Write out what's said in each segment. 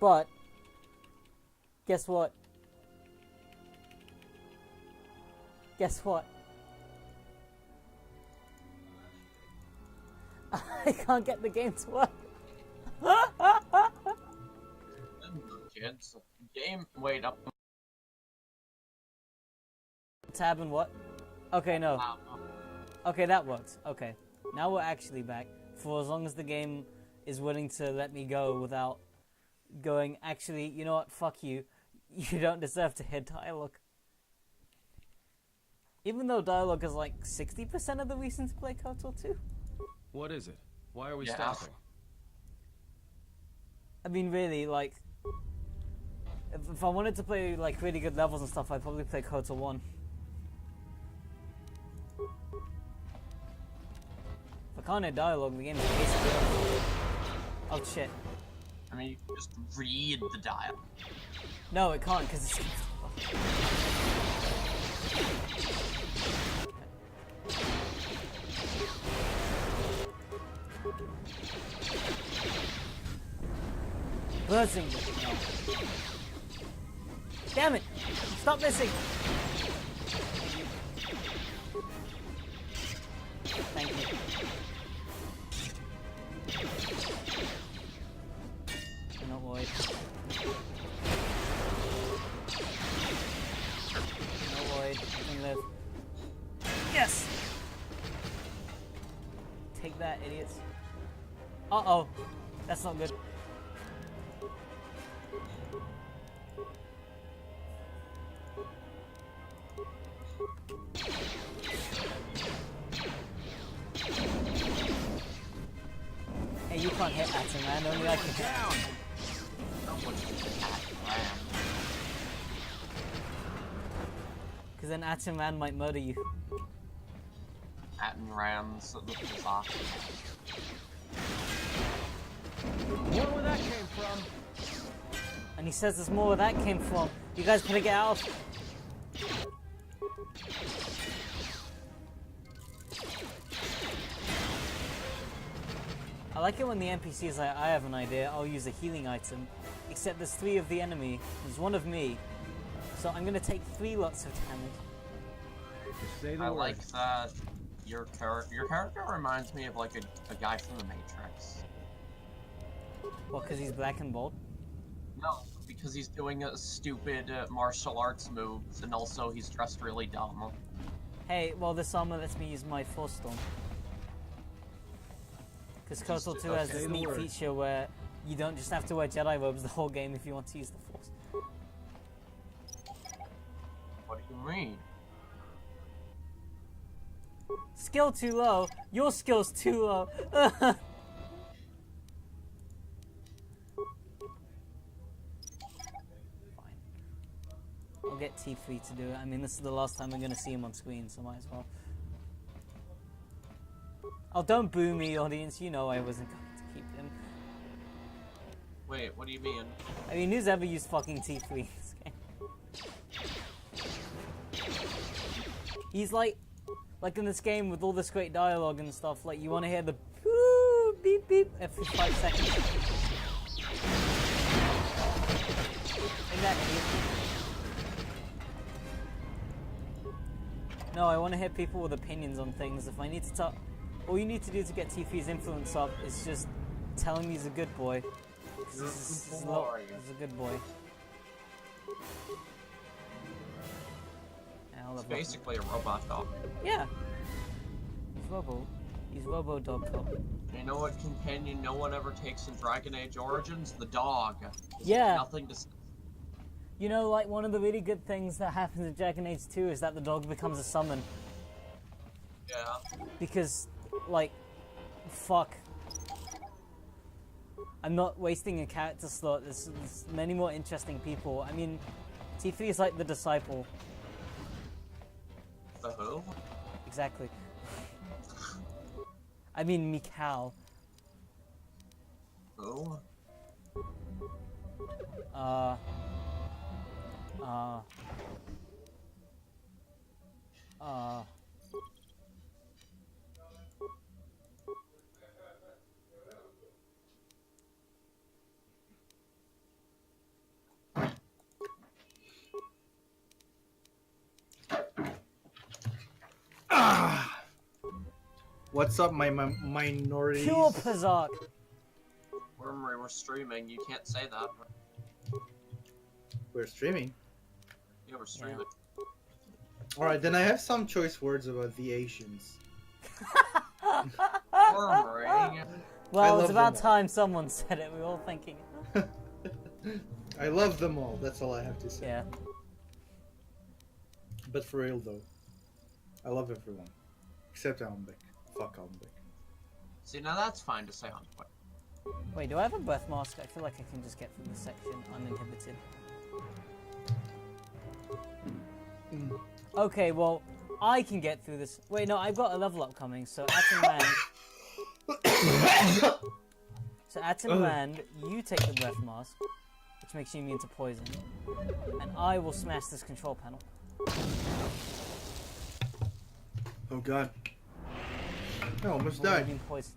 But guess what? Guess what? I can't get the game to work. Kids, game. Wait up. Tab and what? Okay, no. Okay, that works. Okay, now we're actually back. For as long as the game is willing to let me go without going, actually, you know what? Fuck you. You don't deserve to hear dialogue. Even though dialogue is like 60% of the reason to play KOTOR 2. What is it? Why are we stopping? I mean, really, like, if I wanted to play like really good levels and stuff, I'd probably play KOTOR 1. If I can't hear dialogue, the game is basically over. Oh shit. I mean, you can just read the dialogue. No, it can't, because it's... Buzzing. No. Damn it! Stop missing! Thank you. Do not worry. No worry, I can live. Yes! Take that, idiots. Uh-oh. That's not good. Hey, you can't hit Atom, man. Only I can hit Atom. Because then Atom Man might murder you. Atom Rams the clock. More where that came from. And he says there's more where that came from. You guys better get out. I like it when the NPC is like, I have an idea, I'll use a healing item. Except there's 3 of the enemy, there's 1 of me. So I'm gonna take 3 lots of damage. I like that your character reminds me of like a guy from the Matrix. Well, because he's black and bald? No, because he's doing a stupid martial arts moves, and also he's dressed really dumb. Hey, well this armor lets me use my Force Storm. Because KOTOR 2 has this neat feature where you don't just have to wear Jedi robes the whole game if you want to use the Force. What do you mean? Skill too low? Your skill's too low. I'll get T3 to do it. I mean, this is the last time I'm going to see him on screen, so might as well. Oh, don't boo me, audience. You know I wasn't going to keep him. Wait, what do you mean? I mean, who's ever used fucking T3 in this game? He's like in this game with all this great dialogue and stuff, like, you want to hear the boo, beep, beep every 5 seconds. Exactly. No, I want to hear people with opinions on things. If I need to talk, all you need to do to get T3's influence up is just tell him he's a good boy. He's a good boy. It's basically a robot dog. Yeah. He's Robo Dog Cop. You know what companion no one ever takes in Dragon Age Origins? The dog. Yeah. Nothing to say. You know, like, one of the really good things that happens in Dragon Age 2 is that the dog becomes a summon. Yeah. Because, like, fuck. I'm not wasting a character slot. There's many more interesting people. I mean, T3 is like the disciple. The who? Exactly. I mean, Mikal. Who? What's up, my minorities? Pure Pazak. We're streaming. You can't say that. We're streaming. Yeah, we're streaming. Alright, then I have some choice words about the Asians. Murmuring. Well, love it's about them all. time someone said it. We were all thinking it. I love them all, that's all I have to say. Yeah. But for real though, I love everyone. Except Almbek. Fuck Almbek. See, now that's fine to say on Twitter. Wait, do I have a breath mask? I feel like I can just get through this section uninhibited. Okay, well, I can get through this. Wait, no, I've got a level up coming, so Atom Rand. So Atom Rand, you take the breath mask, which makes you immune to poison, and I will smash this control panel. Oh god. I almost I've already died. been poisoned.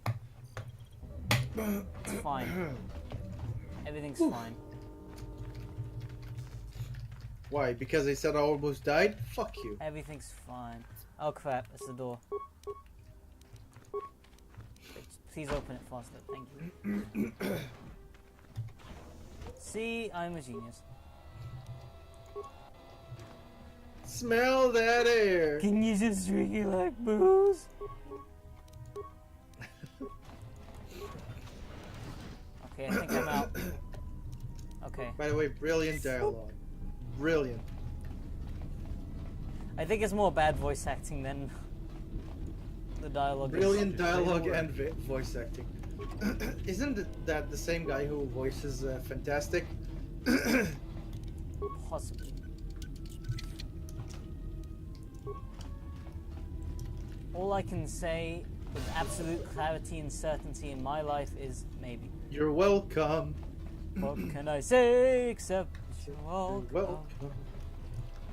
It's fine. Everything's fine. Why? Because I said I almost died? Fuck you. Everything's fine. Oh crap, it's the door. Please open it faster, thank you. See, I'm a genius. Smell that air! Can you just drink it like booze? Okay, I think I'm out. Okay. By the way, brilliant dialogue. Brilliant. I think it's more bad voice acting than the dialogue. Brilliant dialogue and voice acting. Isn't that the same guy who voices Fantastic? Possibly. All I can say with absolute clarity and certainty in my life is maybe. You're welcome. What can I say except you're welcome? Welcome.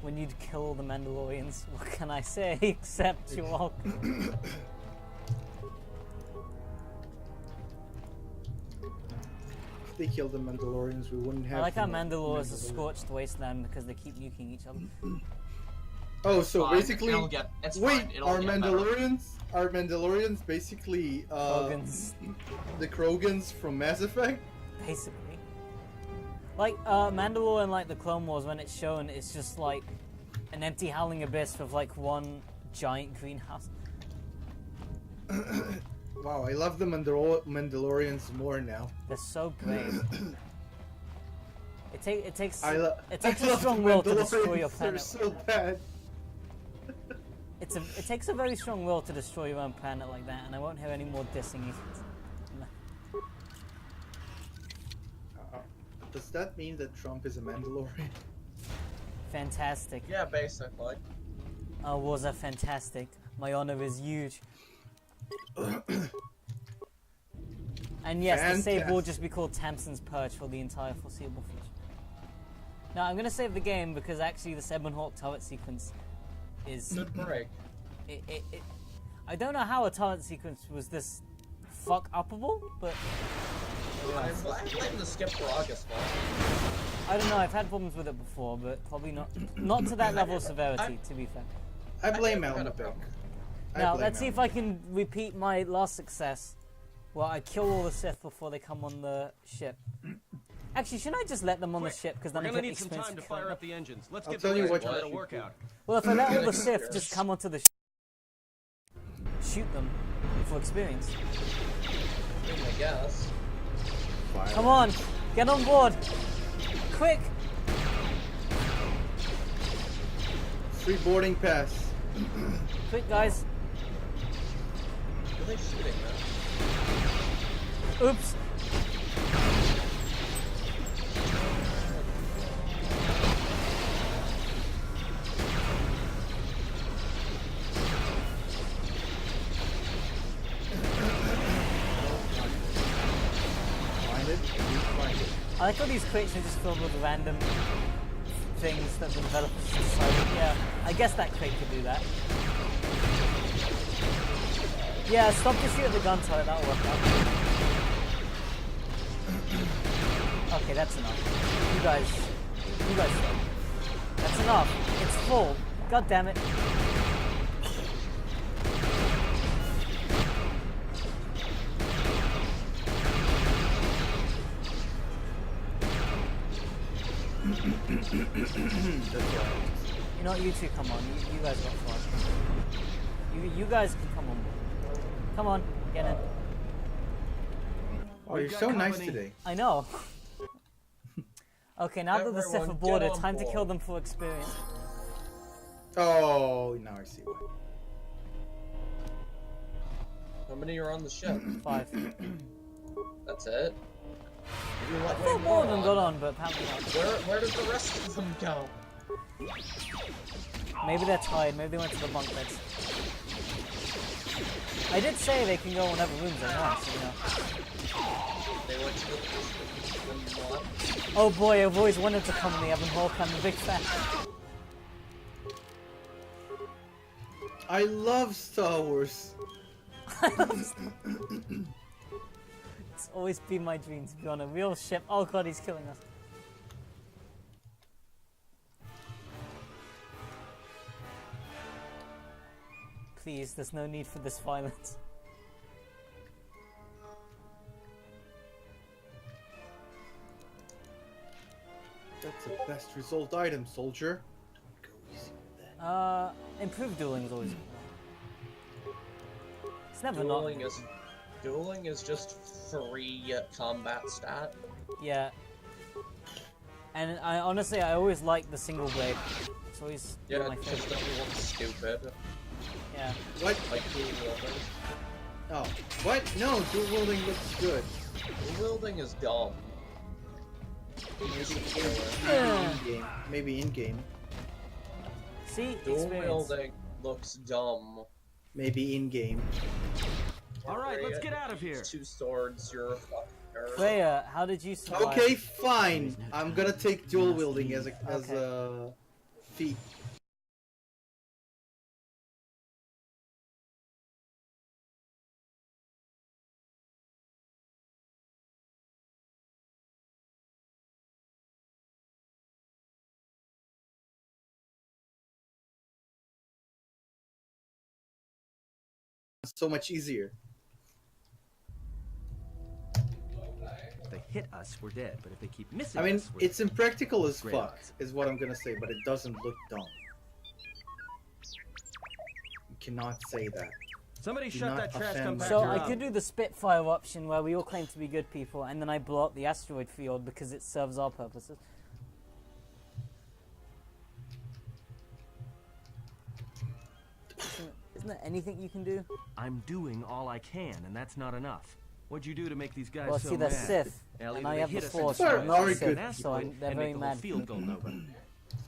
When you'd kill all the Mandalorians, what can I say except you're welcome? If they killed the Mandalorians, we wouldn't have. I like how the Mandalore is a scorched wasteland because they keep nuking each other. Oh, so Fine, basically, it's wait, fine, it'll are get better. Mandalorians basically Krogans. the Krogans from Mass Effect? Basically. Like, Mandalore and, like, the Clone Wars, when it's shown, it's just, like, an empty howling abyss with, like, one giant greenhouse. Wow, I love the Mandalorians more now. They're so brave. It takes I a love strong the will to destroy Mandalorians, your they're planet. so bad. It takes a very strong will to destroy your own planet like that, and I won't hear any more dissing. Does that mean that Trump is a Mandalorian? Fantastic. Yeah, basically. Was a fantastic. My honor is huge. And yes, the save will just be called Tamsin's Purge for the entire foreseeable future. Now, I'm gonna save the game because actually the Ebonhawk turret sequence is... Good break. I don't know how a turret sequence was this fuck-upable, but... I blame the skip for August fault. I don't know, I've had problems with it before, but probably not to that level of severity, to be fair. I blame think I got Almbek. Now, let's see if I can repeat my last success. Well, I kill all the Sith before they come on the ship. Actually, shouldn't I just let them on the ship, because then I We're get gonna the need some experience time to of killing fire them? up the engines. Let's I'll get tell you the what let you it should work out. Well, if I let all the Sith just come onto the ship, shoot them for experience. I guess. Come on, get on board, quick! Free boarding pass. Quick, guys. Are they shooting now? Oops. I like how these crates are just filled with random things that the developers decided, yeah, I guess that crate could do that. Yeah, stop to shoot at the gun turret, that'll work out. Okay, that's enough. You guys stop. That's enough. It's full. God damn it. You know what, you two come on. You guys got fun. You guys can come on. Come on, get in. Oh, you're so nice today. I know. Okay, now that the Sith are boarded, time to board. kill them for experience. Oh, now I see why. How many are on the ship? 5. That's it? You I let thought way more of them on. got on, but apparently not. Where did the rest of them go? Maybe they're tired, maybe they went to the bunk beds. I did say they can go in whatever rooms they want, so you know. They went to the what? Oh boy, I've always wanted to come in the Evan Hawk, I'm a big fan. I love Star Wars. It's always been my dream to be on a real ship. Oh god, he's killing us. Please, there's no need for this violence. That's the best result item, soldier. Go easy with that. Improved dueling is always cool. It's never Dueling is just free combat stat. Yeah. And I honestly, I always like the single blade. It's always one Yeah, of my just favorite. everyone's stupid. Yeah. What? Like dual wielding. Oh, what? No, dual wielding looks good. Dual wielding is dumb. Maybe in game. See? Dual Experience. wielding looks dumb. Maybe in game. All right, let's get out of here. Two swords, you're a fucking nerd. Freya, how did you survive? Okay, fine. I'm gonna take dual wielding as a feat. So much easier. If they hit us, we're dead. But if they keep missing I mean, us, we're it's impractical as Great fuck, odds. is what I'm gonna say, but it doesn't look dumb. You cannot say that. Somebody Do shut not that trash offend my So compactor I up. could do the Spitfire option where we all claim to be good people and then I blow up the asteroid field because it serves our purposes. Isn't there anything you can do? I'm doing all I can, and that's not enough. What'd you do to make these guys Well, so see, they're mad? Sith, Hell, and either I they have hit the us in Force, Spitfire so I'm not are a good Sith, people. so they're and very make the whole mad. field go nowhere.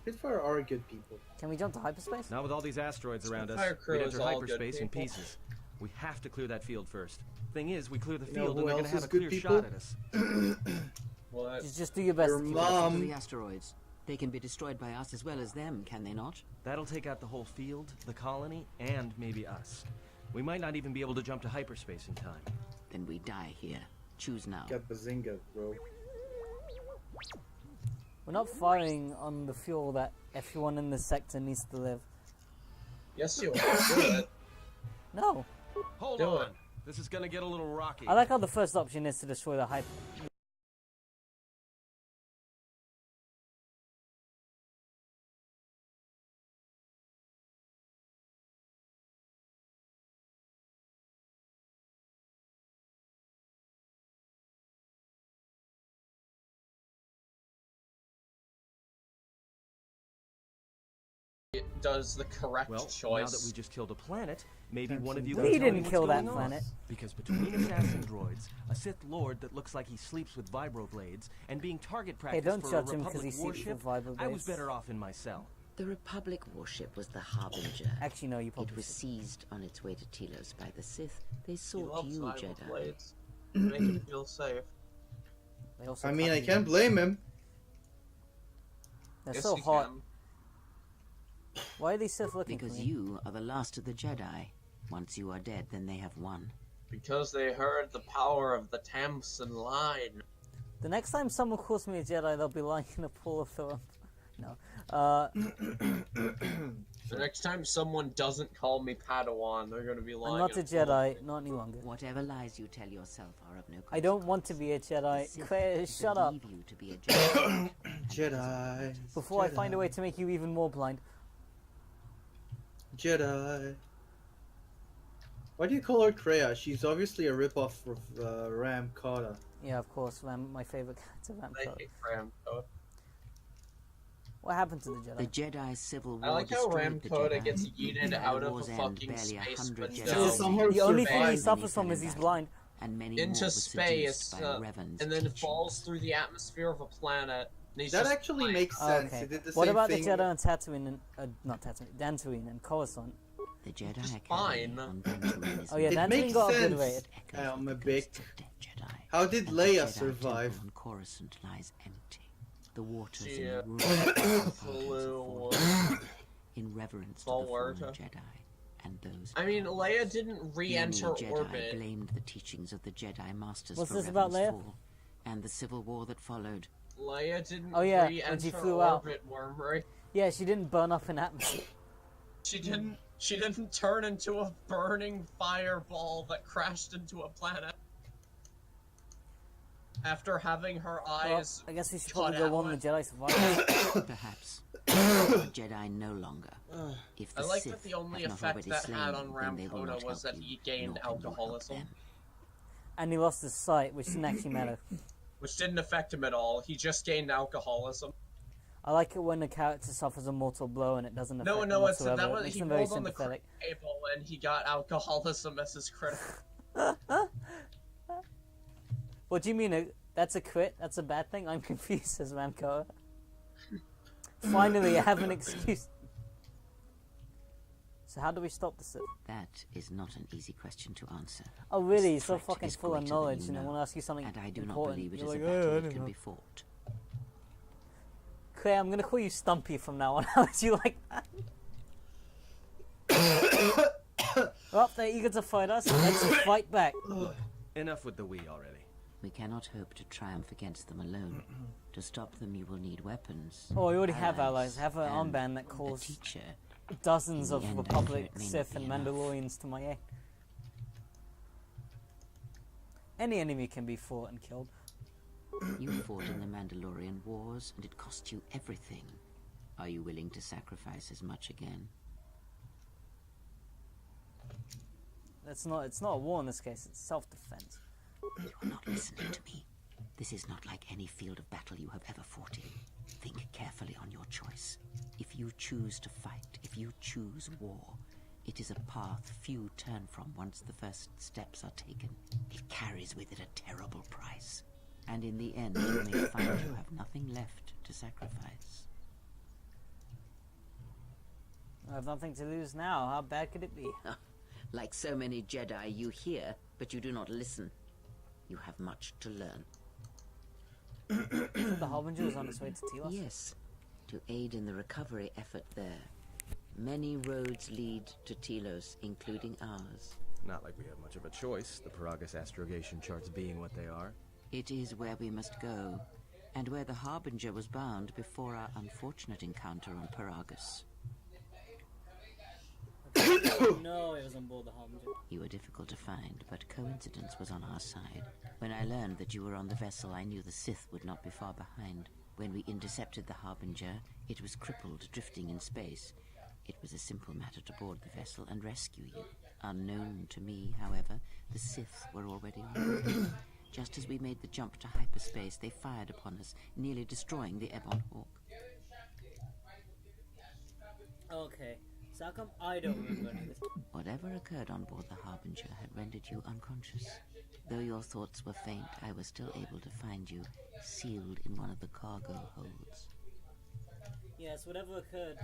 Spitfire are good people. Can we jump to hyperspace? Not with all these asteroids around us. Spitfire crew We'd is enter all good hyperspace in people. pieces. We have to clear that field first. Thing is, we clear the You know field who and they're gonna else have is a good clear people? shot at us. What? Just do your best. Your to keep it. mom. The asteroids. They can be destroyed by us as well as them, can they not? That'll take out the whole field, the colony, and maybe us. We might not even be able to jump to hyperspace in time. Then we die here. Choose now. Got bazinga, bro. We're not firing on the fuel that everyone in this sector needs to live. Yes, you are. Do it. No. Hold Do on. it. This is gonna get a little rocky. I like how the first option is to destroy the hyper. It does the correct Well, choice. now that we just killed a planet, maybe one of you We can tell me didn't what's kill that going on. planet. Because between assassin droids, a Sith Lord that looks like he sleeps with vibroblades, and being target practice don't for judge a him 'cause he Republic sleeps with warship, I was vibroblades. better off in my cell. The Republic warship was the Harbinger. Actually, no, you It probably was should. seized on its way to Telos by the Sith. They He sought loves you, Bible Jedi. blades. Make him feel safe. They also I mean, I cut can't blame him. They're Yes, so you hot. can. Why are these Sith looking Because for me? you are the last of the Jedi. Once you are dead, then they have won. Because they heard the power of the Tamsin line. The next time someone calls me a Jedi, they'll be lying in a pool of thorns. No. The next time someone doesn't call me Padawan, they're gonna be lying. I'm not in a pool. Jedi, not any longer. Whatever lies you tell yourself are of no consequence. I don't want to be a The Jedi. Sith Shut up. believe you to be a Jedi. Jedi. Before I find a way to make you even more blind. Jedi. Why do you call her Kreia? She's obviously a ripoff of Ram Kotor. Yeah, of course, Ram, my favorite character, Ram I Kotor. hate Ram Kotor. What happened to the Jedi? The Jedi Civil War I like how Ram destroyed the Kotor Jedi, gets yeeted and out of war's a end, fucking barely space 100 window. Jedi somehow The only thing he survived. suffers from is he's blind. and many more Into were space, seduced by Revan's and then teachings. falls through the atmosphere of a planet. And he's That just actually blind. makes Oh, sense. okay. It did the What same about thing. the Jedi on Tatooine and not Tatooine, Dantooine and Coruscant? The Jedi Just Academy fine. on Dantooine is Oh yeah, It Dantooine makes got sense. obliterated. echoes I'm with a the big. ghosts of dead Jedi. How did And the Leia Jedi survive? temple on Coruscant lies empty. The waters She, in the ruins flew. in reverence to Small the fallen word. Jedi and those. I mean, powers. Leia didn't Many re-enter Jedi orbit. blamed the teachings of the Jedi Masters What's for this about Revan's Leia? fall and the civil war that followed. Leia didn't Oh, yeah, when re-enter she flew out. orbit, Wormray. Yeah, she didn't burn up in atmosphere. She didn't turn into a burning fireball that crashed into a planet. After having her Well, eyes I guess we should cut probably go on out. the Jedi survivors. Perhaps the Jedi no longer. If the I like Sith that the only have not effect already that slain had you, on then Ram they will Kotor not was help that you, he gained nor can you help alcoholism. them. And he lost his sight, which didn't actually matter. Which didn't affect him at all. He just gained alcoholism. I like it when a character suffers a mortal blow and it doesn't affect No, them no, it's whatsoever. that It was makes he them very rolled on the sympathetic. table and he got alcoholism as his crit. What do you mean? That's a crit? That's a bad thing? I'm confused, says Ramko. Finally, I have an excuse. So how do we stop the Sith? That is not an easy question to answer. Oh really? This So threat fucking is full of greater than knowledge, you and I know, want to ask you something and I do not important. believe it You're is like, a battle I that don't can know. be fought. Claire, I'm gonna call you Stumpy from now on. How would you like that? Well, they're eager to fight us. Let's fight back. Enough with the we already. We cannot hope to triumph against them alone. To stop them, you will need weapons. Oh, we already have allies. Have an and armband that a calls teacher. dozens In of the end, Republic, it may not Sith, be and enough. Mandalorians to my aid. Any enemy can be fought and killed. You fought in the Mandalorian Wars, and it cost you everything. Are you willing to sacrifice as much again? It's not a war in this case. It's self-defense. You are not listening to me. This is not like any field of battle you have ever fought in. Think carefully on your choice. If you choose to fight, if you choose war, it is a path few turn from once the first steps are taken. It carries with it a terrible price. And in the end, you may find you have nothing left to sacrifice. I have nothing to lose now. How bad could it be? Like so many Jedi, you hear, but you do not listen. You have much to learn. The Harbinger is on its way to Telos. Yes, to aid in the recovery effort there. Many roads lead to Telos, including ours. Not like we have much of a choice, the Paragus astrogation charts being what they are. It is where we must go, and where the Harbinger was bound before our unfortunate encounter on Paragus. No, it was on board the Harbinger. You were difficult to find, but coincidence was on our side. When I learned that you were on the vessel, I knew the Sith would not be far behind. When we intercepted the Harbinger, it was crippled, drifting in space. It was a simple matter to board the vessel and rescue you. Unknown to me, however, the Sith were already on board. Just as we made the jump to hyperspace, they fired upon us, nearly destroying the Ebon Hawk. Okay, so how come I don't remember any of this? Whatever occurred on board the Harbinger had rendered you unconscious. Though your thoughts were faint, I was still able to find you, sealed in one of the cargo holds. Yes, whatever occurred,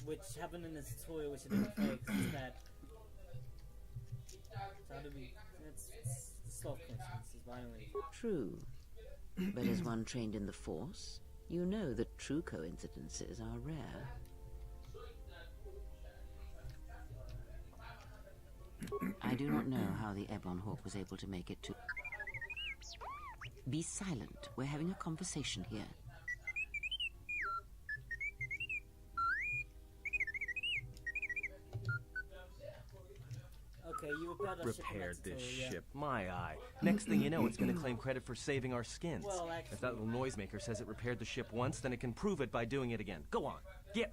which happened in this tutorial, which I didn't play because it's bad. So how do we... It's soft coincidences, but I don't really... True. But as one trained in the Force, you know that true coincidences are rare. I do not know how the Ebon Hawk was able to make it to... Be silent. We're having a conversation here. Okay, you repaired our ship. Repaired in this Mexico, yeah. ship, my eye. Next thing you know, it's gonna claim credit for saving our skins. Well, If that little noisemaker says it repaired the ship once, then it can prove it by doing it again. Go on, get!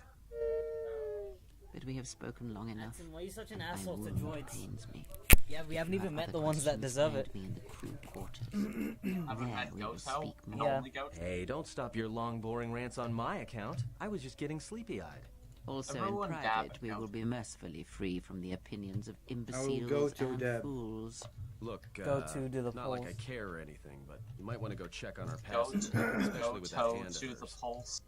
But we have spoken long enough. Atson, why are you such an My asshole to wound droids? pains me. Yeah, we haven't If you even have met the other ones that questions, deserve find it. me in the crew quarters. Haven't There met we will Goto. speak The more. Yeah. only Goto. Hey, don't stop your long, boring rants on my account. I was just getting sleepy-eyed. Also Everyone in dab private, at we will Goto. be mercifully free from the opinions of imbeciles go to and dab. fools. Look, Go to do the not like I polls. care or anything, but you might want to go check on our Go passenger, to, especially with that go hand to of the hers. pulse.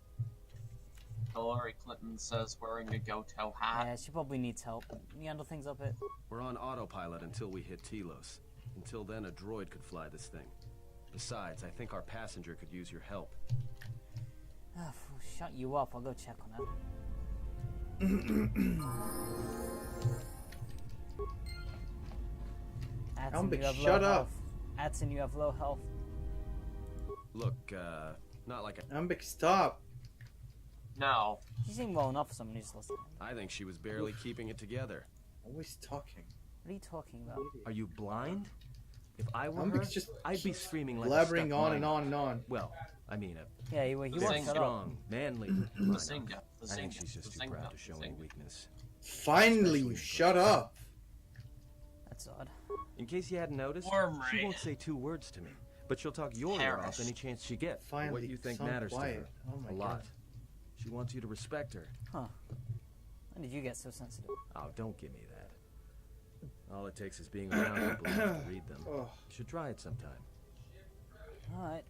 Hillary Clinton says wearing a Goto hat. Yeah, she probably needs help. Can you handle things up it? We're on autopilot until we hit Telos. Until then, a droid could fly this thing. Besides, I think our passenger could use your help. Ah, shut you up. I'll go check on her. Atson, Ambik, you have low shut health. up. Atson, you have low health. Look, not like a... Ambik, stop. No. She seemed well enough for someone who's lost it. I think she was barely keeping it together. Always talking. What are you talking about? Are you blind? If I were her, Ambik's just I'd be screaming like a blabbering stuck on and miner. on and on. Well, I mean, Yeah, he The won't thing shut up. strong, manly. The Why Zinga. not? The I think Zinga. she's just the too Zinga, proud to show the any Zinga. weakness. Finally, you shut up. That's odd. In case you hadn't noticed, Worm she ray. won't say 2 words to me, but she'll talk your ear off Perish. any chance she gets. Finally, What you think sound matters quiet. to her. Oh my A lot. God. She wants you to respect her. Huh. When did you get so sensitive? Oh, don't give me that. All it takes is being around people enough to read them. Oh, You should try it sometime. Alright.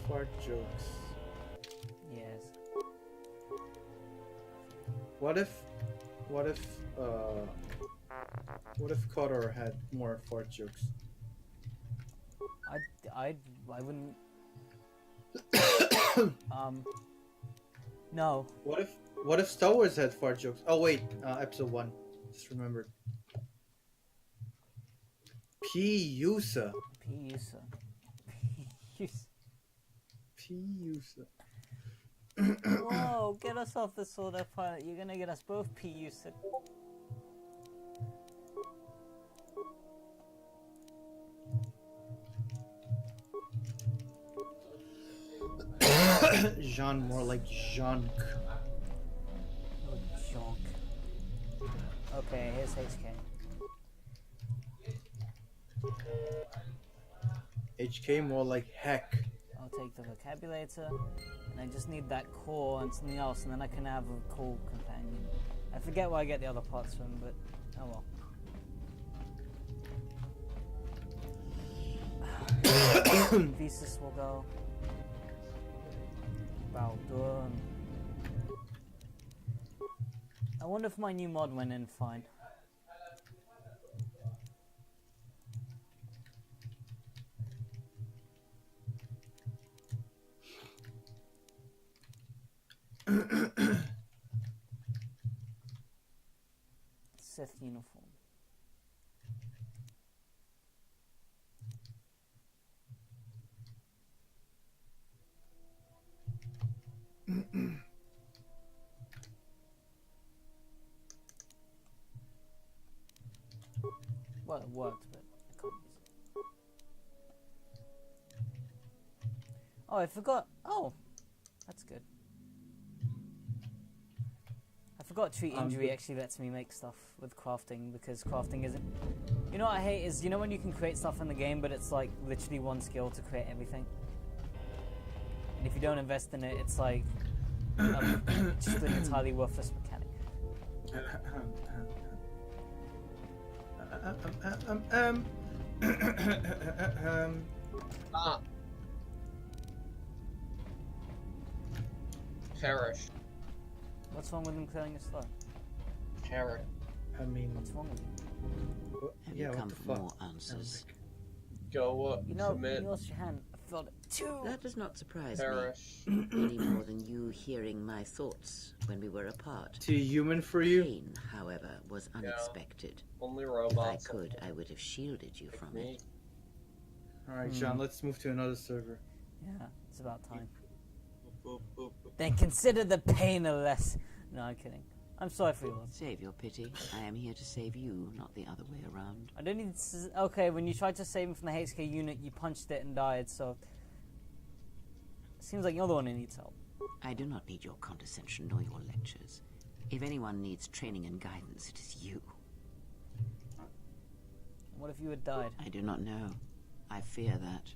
fart jokes. Yes. What if KOTOR had more fart jokes? I wouldn't. No. What if Star Wars had fart jokes? Oh wait, episode 1. Just remembered. P-Usa. P-Usa. P-Usa. P-Usa. Whoa, get us off the sword of pilot. You're gonna get us both P-Usa. Jean, more like Jean. Oh, junk. Okay, here's HK. HK, more like heck. I'll take the vocabulator, and I just need that core and something else, and then I can have a cool companion. I forget where I get the other parts from, but oh well. Thesis will go. About done. I wonder if my new mod went in fine. Sith uniform. Well, it worked, but I can't use it. Oh, I forgot. Oh, that's good. I forgot treat injury actually lets me make stuff with crafting, because crafting isn't... You know what I hate is, you know when you can create stuff in the game, but it's like literally one skill to create everything? And if you don't invest in it, it's like just an entirely worthless mechanic. Ah. Perish. What's wrong with him clearing his throat? Perish. I mean, What's wrong with him? Have yeah, you what come the for fuck? more answers? Go You know, commit. you lost your hand. I felt it too. That does not surprise Perish. me any more than you hearing my thoughts when we were apart. too human for you? Pain, however, was unexpected. Only If I robots. could, I would have shielded you like from me. it. Alright, Jean, let's move to another server. Yeah, it's about time. Boop, boop, boop. Then consider the pain a No, I'm kidding. I'm sorry for your loss. Save your pity. I am here to save you, not the other way around. I don't need to... Okay, when you tried to save him from the HK unit, you punched it and died, so... Seems like you're the one who needs help. I do not need your condescension nor your lectures. If anyone needs training and guidance, it is you. What if you had died? I do not know. I fear that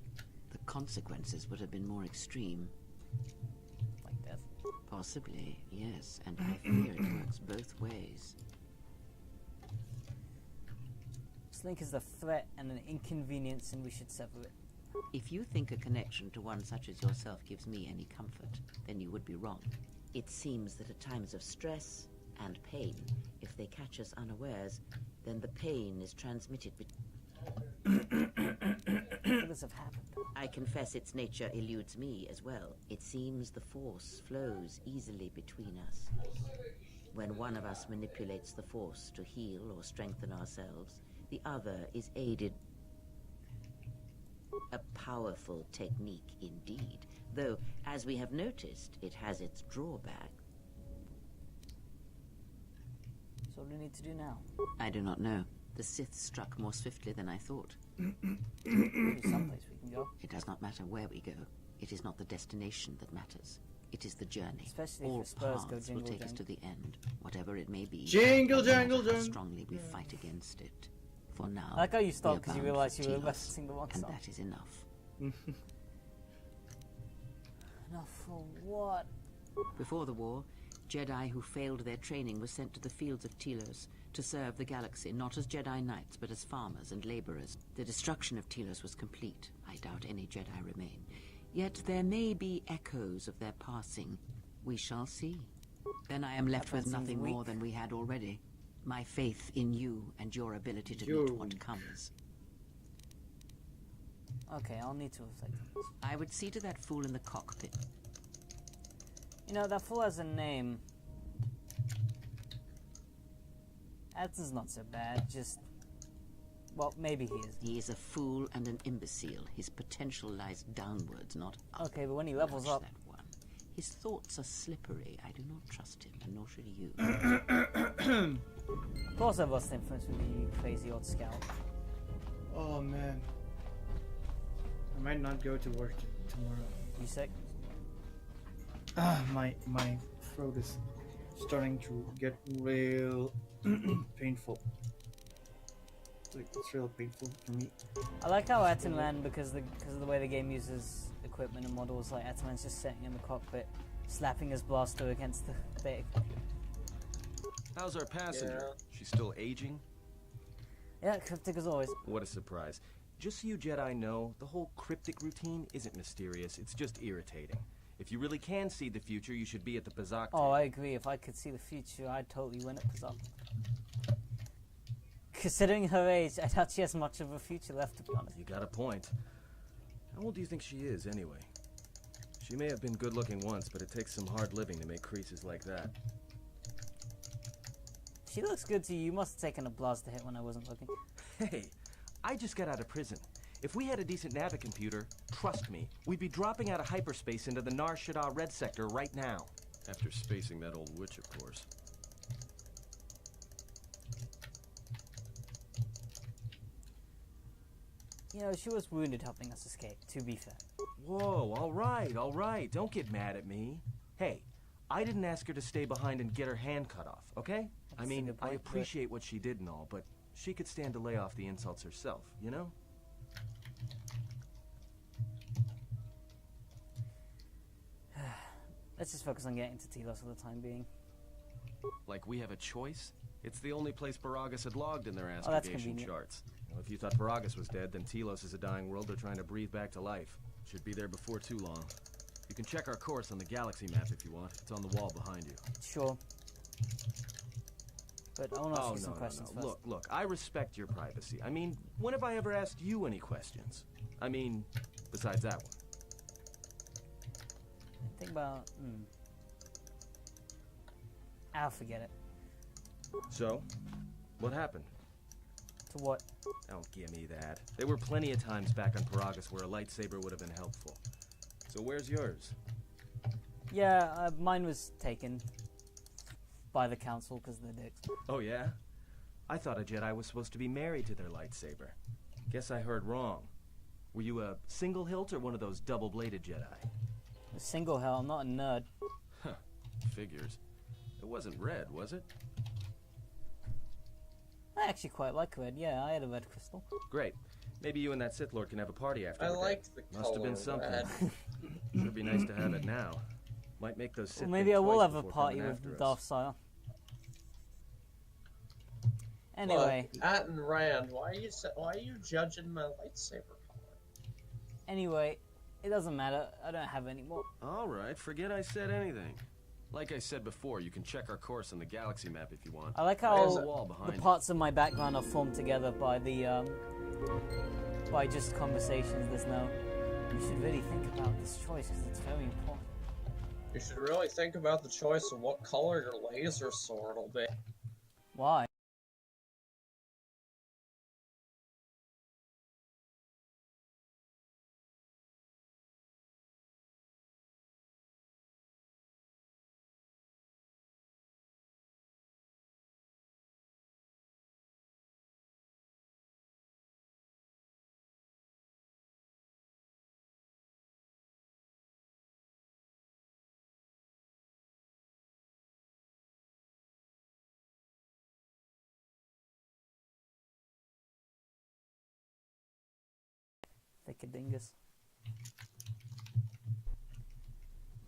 the consequences would have been more extreme. Like death? Possibly, yes, and I fear it works both ways. Slink is a threat and an inconvenience, and we should sever it. If you think a connection to one such as yourself gives me any comfort, then you would be wrong. It seems that at times of stress and pain, if they catch us unawares, then the pain is transmitted What does have happened? I confess its nature eludes me as well. It seems the force flows easily between us. When one of us manipulates the force to heal or strengthen ourselves, the other is aided. A powerful technique indeed, though, as we have noticed, it has its drawback. So what do we need to do now? I do not know. The Sith struck more swiftly than I thought. There's someplace we can go. It does not matter where we go. It is not the destination that matters. It is the journey. Especially if All the Spurs go paths will jingle take us to jangle. the end, whatever it may be. Jingle, no matter jangle, how jangle. strongly we fight against it. For now, I like how you we stopped are because you bound realised for you were Telos, referencing the wrong and song. that is enough. Enough for what? Before the war, Jedi who failed their training were sent to the fields of Telos to serve the galaxy, not as Jedi Knights, but as farmers and laborers. The destruction of Telos was complete. I doubt any Jedi remain. Yet there may be echoes of their passing. We shall see. Then I am left That with seems nothing more weak. than we had already. My faith in you and your ability to meet what comes. Okay, I'll need to reflect on this. I would see to that fool in the cockpit. You know, that fool has a name. Adson's not so bad, just... Well, maybe he is. He is a fool and an imbecile. His potential lies downwards, not up. Okay, but when he levels Watch up... that one. His thoughts are slippery. I do not trust him, and nor should you. Of course I've lost influence with you, you crazy old scout. Oh man. I might not go to work tomorrow. You sick? My throat is starting to get real painful. It's real painful for me. I like how Ataman, because of the way the game uses equipment and models, like Ataman's just sitting in the cockpit, slapping his blaster against the beta computer. How's our passenger? Yeah. She's still aging? Yeah, cryptic as always. What a surprise. Just so you Jedi know, the whole cryptic routine isn't mysterious, it's just irritating. If you really can see the future, you should be at the Pazak Oh, I agree. If I could see the future, I'd totally win at Pazak. Considering her age, I doubt she has much of a future left, to be honest. You got a point. How old do you think she is, anyway? She may have been good-looking once, but it takes some hard living to make creases like that. She looks good to you. You must have taken a blaster hit when I wasn't looking. Hey, I just got out of prison. If we had a decent navicomputer, trust me, we'd be dropping out of hyperspace into the Nar Shaddaa Red Sector right now. After spacing that old witch, of course. You know, she was wounded helping us escape, to be fair. Whoa, all right. Don't get mad at me. Hey, I didn't ask her to stay behind and get her hand cut off, okay? I That's a mean, good I point, but- appreciate what she did and all, but she could stand to lay off the insults herself, you know? Let's just focus on getting to Telos for the time being. Like we have a choice? It's the only place Paragus had logged in their Oh, that's astrogation convenient. charts. Well, if you thought Paragus was dead, then Telos is a dying world they're trying to breathe back to life. Should be there before too long. You can check our course on the galaxy map if you want. It's on the wall behind you. Sure. But I want to ask Oh, you some questions first. Look, I respect your privacy. I mean, when have I ever asked you any questions? I mean, besides that one. Think about... I'll forget it. So, what happened? To what? Don't give me that. There were plenty of times back on Paragus where a lightsaber would have been helpful. So where's yours? Yeah, mine was taken. by the council because they're dicks. Oh, yeah? I thought a Jedi was supposed to be married to their lightsaber. Guess I heard wrong. Were you a single hilt or one of those double-bladed Jedi? A single hell, I'm not a nerd. Huh. Figures. It wasn't red, was it? I actually quite like red. Yeah, I had a red crystal. Great. Maybe you and that Sith Lord can have a party after. I we're dead. liked the Must have been color something. red. Sure be nice to have it now. Might make those Sith Well, maybe think I will twice have a before party coming with after us. Darth Sire. Anyway, Look, At and Rand, why are you judging my lightsaber color? anyway, it doesn't matter. I don't have any more. All right, forget I said anything. Like I said before, you can check our course on the galaxy map if you want. I like There's how a wall the behind you. parts of my background are formed together by the by just conversations. There's no. You should really think about this choice because it's very important. You should really think about the choice of what color your laser sword will be. Why? Thickadingus.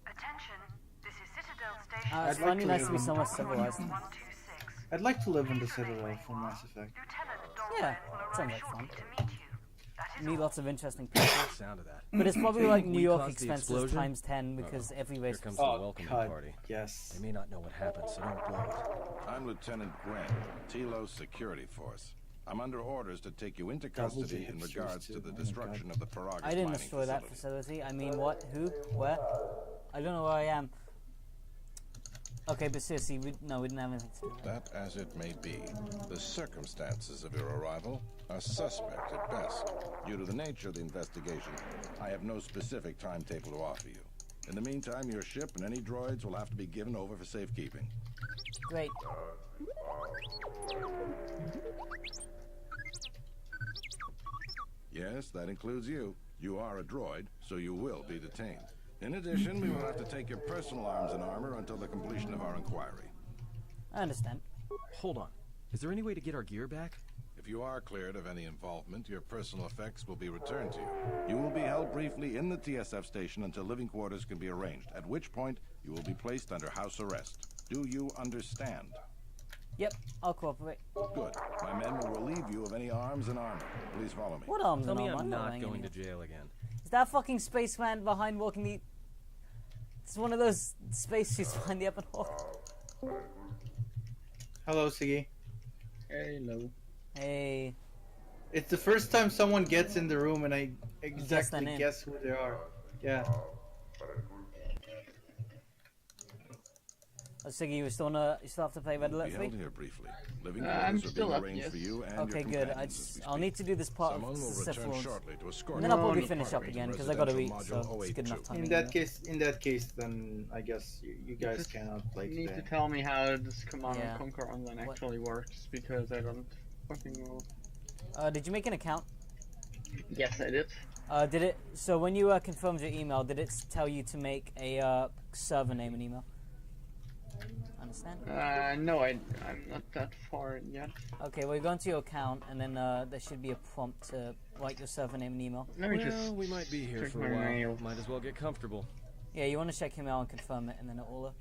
Attention, this is Citadel Station. It's I'd like funny to nice to be live so much civilized. 126. I'd like to live in the Citadel for Mass Effect. Lieutenant Yeah, Dolben will sounds arrive like fun. shortly to meet you. That is Meet all. lots of interesting people. Sound of that. But it's probably like New We York caused the expenses explosion? times 10 because every Here race. comes the welcoming God, party. yes. They may not know what happened, so don't blow it. I'm Lieutenant Grant, Telos Security Force. I'm under orders to take you into Double custody in digits regards too. to the Oh my destruction God. of the Paragus I didn't mining destroy that facility. facility. I mean, what? Who? Where? I don't know where I am. Okay, but seriously, we didn't have anything to do with that. That as it may be, the circumstances of your arrival are suspect at best. Due to the nature of the investigation, I have no specific timetable to offer you. In the meantime, your ship and any droids will have to be given over for safekeeping. Great. Yes, that includes you. You are a droid, so you will be detained. In addition, we will have to take your personal arms and armor until the completion of our inquiry. I understand. Hold on. Is there any way to get our gear back? If you are cleared of any involvement, your personal effects will be returned to you. You will be held briefly in the TSF station until living quarters can be arranged, at which point you will be placed under house arrest. Do you understand? Yep, I'll cooperate. Good. My men will relieve you of any arms and armor. Please follow me. What arms Tell and me armor? I'm not wearing going any. to jail again. Is that fucking spaceman behind walking the... It's one of those spacesuits behind the Epic Hawk. Hello, Siggy. Hello. Hey. It's the first time someone gets in the room and I their exactly name. guess who they are. Yeah. Oh, Siggy, you still have to play Red You will Alert be 3? held here briefly. Living I'm quarters are still being up, arranged yes. for you and Okay, your good. companions as we I'll speak. need to do this part Someone of will Sith return Lords. shortly to escort And then I'll you probably to finish up department again because I gotta eat, residential so module it's good enough 082. time. In that case, then I guess you guys Just cannot play You need to today. tell me how this Command Yeah. and Conquer Online What? actually works, because I don't fucking know. Did you make an account? Yes, I did. Did it? So when you confirmed your email, did it tell you to make a server name and email? Understand? No, I'm not that far yet. Okay, well, you go into your account, and then there should be a prompt to write your server name and email. Let me Well, just we might be here check for my a while. mail. Might as well get comfortable. Yeah, you want to check your mail and confirm it, and then it will.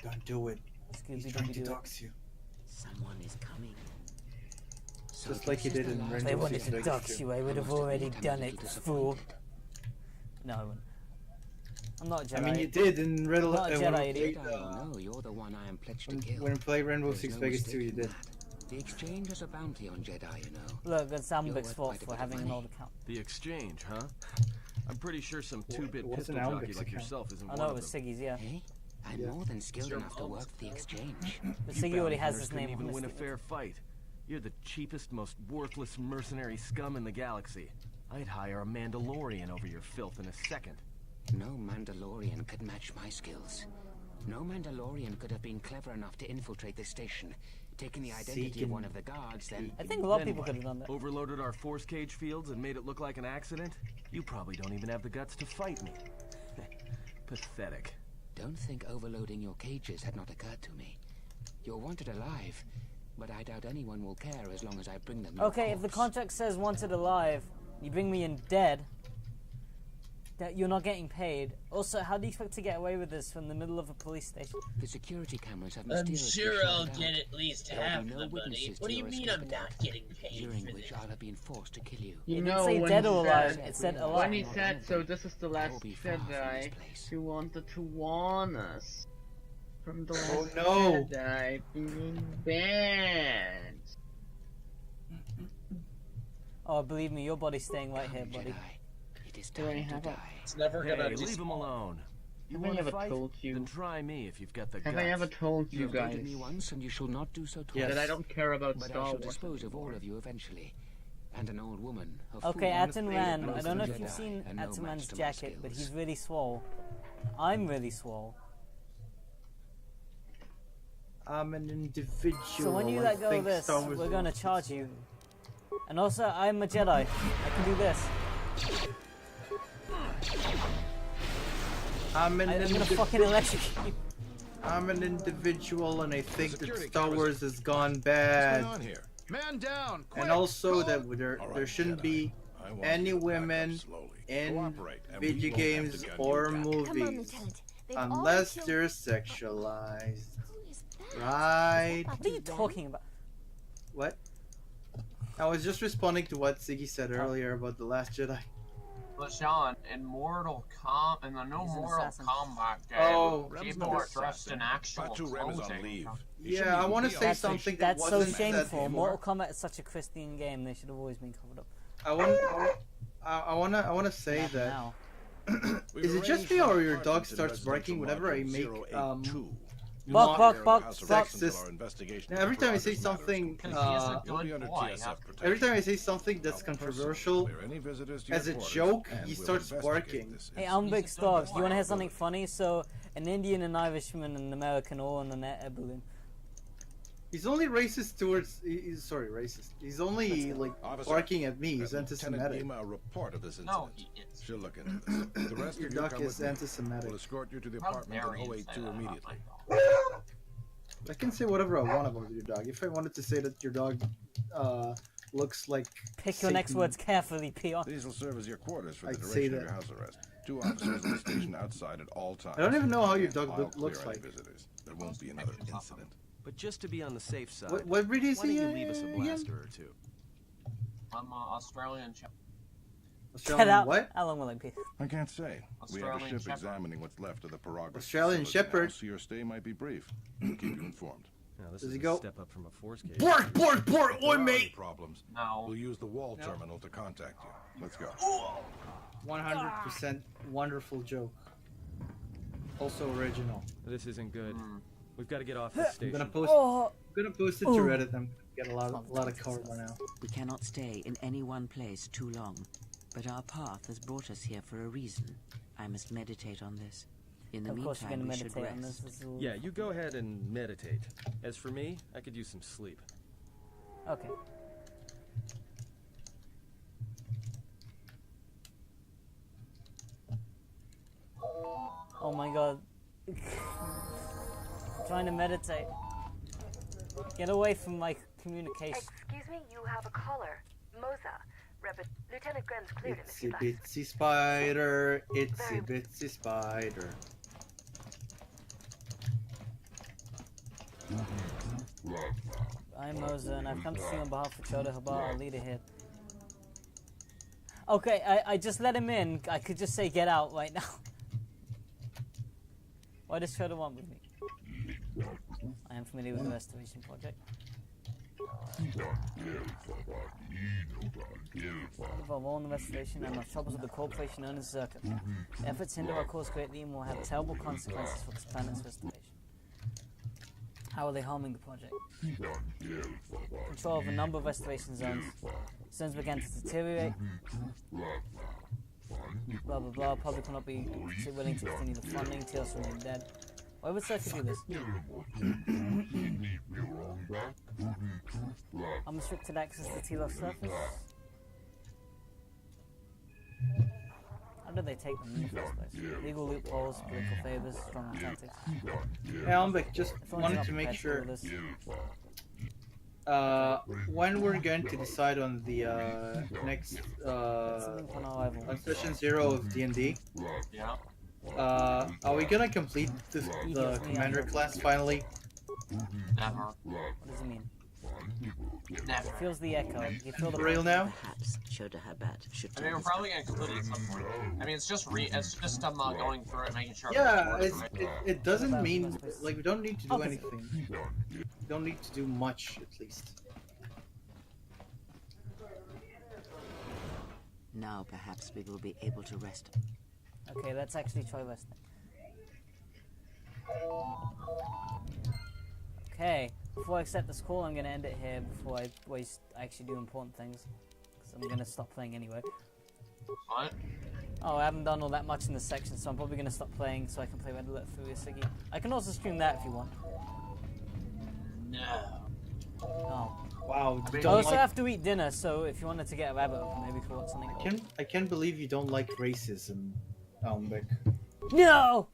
Don't do it. He's trying to Scooby-Dooby-Doo. dox you. Someone is coming. So Just like he this is did the in last If Rainbow they of wanted Six to the Vegas dox too. you, I would have must already admit I'm a done little it, fool. disappointed. No, I wouldn't. I'm not a Jedi. I mean, you did in Riddle. Not a Jedi, when, idiot. Jedi or no, you're the one I am pledged to kill. when we played Rainbow There's Six no Vegas 2, you mistaking did. that. The exchange has a bounty on Jedi, you know. Look, it's You're Ambik's worth fault quite a for bit of having an money. old account. The exchange, huh? I'm pretty sure some two-bit what's pistol an jockey Albix like account? yourself isn't I one know it of was them. Siggy's, yeah. Hey, I'm Your- more than skilled your enough to mom's work for the exchange. But You Siggy already bounty has hunters his couldn't name even on win a this. fair fight. You're the cheapest, most worthless mercenary scum in the galaxy. I'd hire a Mandalorian over your filth in a second. No Mandalorian could match my skills. No Mandalorian could have been clever enough to infiltrate the station, taken the identity of one of the guards, then... I think a lot of people could have done that. Overloaded our force cage fields and made it look like an accident? You probably don't even have the guts to fight me. Pathetic. Don't think overloading your cages had not occurred to me. You're wanted alive, but I doubt anyone will care as long as I bring them your Okay, if the corpse. contract says wanted alive, you bring me in dead, that you're not getting paid. Also, how do you expect to get away with this from the middle of a police station? The security cameras have I'm mysteriously sure I'll shut get out. at least There will half be the no money. witnesses What to do you your mean escape I'm not getting paid during for which this? I'll have been forced to kill you. It You didn't know, say when dead he or alive, said, it said when alive. he said, so this is the last be far from Jedi, this place. he wanted to warn us from the last Oh, no. Jedi being banned. Oh, believe me, your body's staying right here, buddy. Jedi, it is Do I time to have a- die. It's never gonna Hey, leave him despawn. alone. You Have I want to ever fight? told you? Then try me if you've got the Have guts. I ever told you You've guys voted me once, and you shall not do so twice. that I don't care about But I Star shall Wars? dispose of all of you eventually. And an old woman. A Okay, fool, Atten honestly, Rand, most I of don't know the if you've Jedi, seen and no Atten match Rand's to my jacket, but skills. he's really swole. I'm really swole. I'm an individual. So when you I let go of think this, Star Wars we're gonna charge you. And also, I'm a Jedi. I can do this. I'm an I'm gonna individual. fucking electrocute you. I'm an individual, and I think that security Star cameras- Wars has gone What's bad. going on here? Man down! Quick! And also that All there right, shouldn't Jedi. be I want any you to back up women slowly. in Cooperate, and we video won't have games to gun or you down. movies unless they're sexualized. Right? What are you talking about? What? I was just responding to what Ziggy said earlier about The Last Jedi. LaShawn, in Mortal Kombat, in the new He's an Mortal assassin. Kombat game, Oh, people are dressed in actual Batu Ren is on clothing. leave. He shouldn't Yeah, I even want to be say on something that That's so wasn't said shameful. before. Mortal Kombat is such a Christian game. They should have always been covered up. I want to say Not that. now. We've Is it just arranged me for or your dog apartments in starts barking residential whenever I module make 082. Bark, bark, bark, House bark. arrests until Sexist. our investigation Now, every of the time I say Rogers matter is something, complete. Because he is a You'll be good under boy. TSF protection. every time I say something that's I'll personally controversial, clear any visitors to as your a quarters, joke, and he we'll starts investigate barking. this Hey, incident. I'm Big He's a Stog. good You want to hear boy. something funny? So, an Indian, an Irishman, and an American all on an air balloon. he's only racist towards. Sorry, racist. He's only like Officer, barking at me. He's Have Lieutenant anti-Semitic. Lima a report of this No, incident. he is. She'll look into this. The rest Your of you dog come is with me. anti-Semitic. We'll escort you to the How apartment dare you in say 082 that about immediately. my dog? I can say whatever I want about your dog. If I wanted to say that your dog looks like Pick your next Satan, words carefully, Peon. These will serve as your quarters for the I'd say duration of that. your house arrest. 2 officers will be stationed outside at all times. I don't even know how your dog I'll looks clear any like. visitors. There won't be another incident. But just to be on the safe side, What breed is why don't he? you leave us a again? blaster or two? I'm Australian. Australian Get out. what? How long will it be? I can't say. We have a Australian ship Shepherd. examining what's left of the Paragra Australian facility now, Shepherd. so your stay might be brief. We'll keep you informed. Now, this Does is he a go? step up from a force cage. Bark, bark, bark! If Oi, there are any mate! problems, No. we'll use the wall terminal to contact you. Let's go. 100% wonderful joke. Also original. This isn't good. Hmm. We've got to get off this I'm station. gonna post. Oh, I'm gonna post it to Ooh. Reddit. I'm gonna get a lot of cover by now. We cannot stay in any one place too long, but our path has brought us here for a reason. I must meditate on this. In the of course you're meantime, gonna we should meditate on this. rest. This is all- Yeah, you go ahead and meditate. As for me, I could use some sleep. Okay. Oh my god. I'm trying to meditate. Get away from my communication. Excuse me, you have a caller. Moza. Lieutenant Gren's cleared him if Itsy you'd like. bitsy spider, itsy bitsy spider. I'm Moza, and I've come to see on behalf of Choda Habar, our leader here. Okay, I just let him in. I could just say get out right now. Why does Choda want with me? I am familiar with the Restoration Project. Involve all in the restoration and of troubles with the corporation known as Zerka. Efforts hinder our cause greatly and will have terrible consequences for this planet's restoration. How are they harming the project? Control of a number of restoration zones. Zones began to deteriorate. Blah blah blah. Public will not be willing to continue the funding. Telos remain dead. Why would Circuit do this? Unrestricted access to Telos surface? How did they take them in the first place? Legal loopholes, political favors, strong tactics. Yeah, Umbek, just wanted to make sure. When we're going to decide on the next on session 0 of D&D, Yeah. are we gonna complete the commander class finally? Never. What does it mean? Never. It feels the echo. You feel the For real now? Perhaps Shoda Habat should I mean, we're probably gonna complete it at some point. I mean, it's just going through it, making sure. Yeah, everything's working right. it doesn't mean like we don't need to do anything. We don't need to do much, at least. Now perhaps we will be able to rest. Okay, let's actually try resting. Okay, before I accept this call, I'm gonna end it here before I actually do important things. Because I'm gonna stop playing anyway. What? Oh, I haven't done all that much in this section, so I'm probably gonna stop playing so I can play Red Alert Furiosigi. I can also stream that if you want. No. Oh. Wow. I also have to eat dinner, so if you wanted to get a rabbit open, maybe we could watch something. I can't believe you don't like racism, Umbek. No!